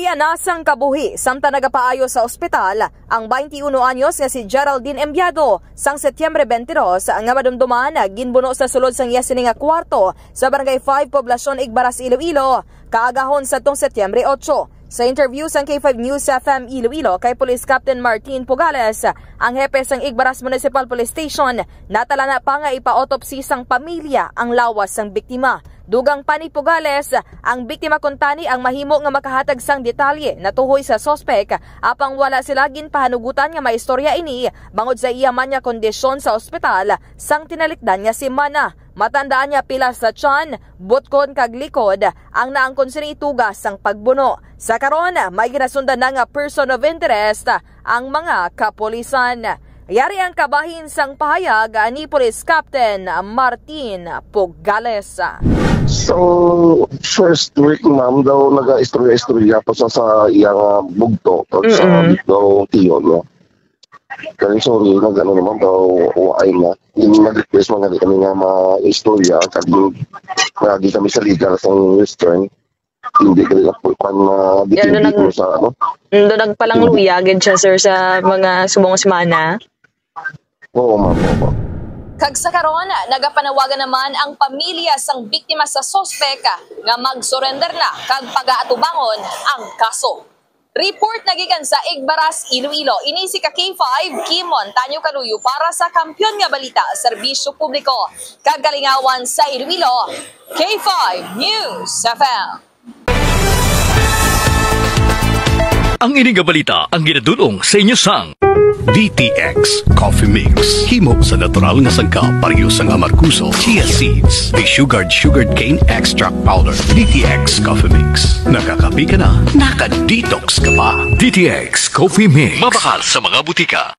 Yari anasang kabuhi samtang nagapaayo sa ospital ang 21 anyos nga si Geraldine Embiado sang Setyembre 22 nga madumduman ginbuno sa sulod sang yasining nga kwarto sa Barangay 5 Poblasyon Igbaras, Iloilo kaagahon sa tong Setyembre 8. Sa interview sang K5 News FM Iloilo kay Police Captain Martin Pugales, ang hepe sang Igbaras Municipal Police Station natala na pa nga ipa-autopsy sang pamilya ang lawas sang biktima. Dugang pa ni Pugales, ang biktima kuntani ang mahimo nga makahatag sang detalye na tuhoy sa sospek apang wala sila ginpahanugutan nga maistorya ini bangod sa iya man nga kondisyon sa ospital sang tinalikdan nga si Mana. Matandaan niya pila sa tiyan, butkon kag likod ang naangkon sini itugas sang pagbuno. Sa karon, may ginasundan na nga person of interest ang mga kapolisan. Yari ang kabahin sang pahayag ni Police Captain Martin Pugales. So, first week, ma'am, daw naga-istorya-istorya pa sa iyang bugto at sa daw tiyon, no? Kaya sorry, nag-ano naman daw uwaay na. Yung nag-request mga kami nga ma-istorya at lagi kami sa legal sa Western. Hindi kami po na bitin dito sa ano. Doon nagpalang luyagin siya, sir, sa mga subong semana. Oo, ma'am, oo. Kag sa karon, nagapanawagan naman ang pamilya sang biktima sa sospek nga mag-surrender na kag pagaatubangon ang kaso. Report nagikan sa Igbaras, Iloilo. Ini si K5 Kimon Tanyo Kaluyo para sa Kampiyon nga Balita, Serbisyo Publiko. Kagalingawan sa Iloilo, K5 News FM. Ang ining balita ang ginadulong sa inyo sang DTX Coffee Mix. Himo sa natural nga sangka pareho sang amarkuso, chia seeds, the sugared cane extract powder. DTX Coffee Mix. Nakakapi ka na, naka-detox ka pa. DTX Coffee Mix. Mabakal sa mga butika.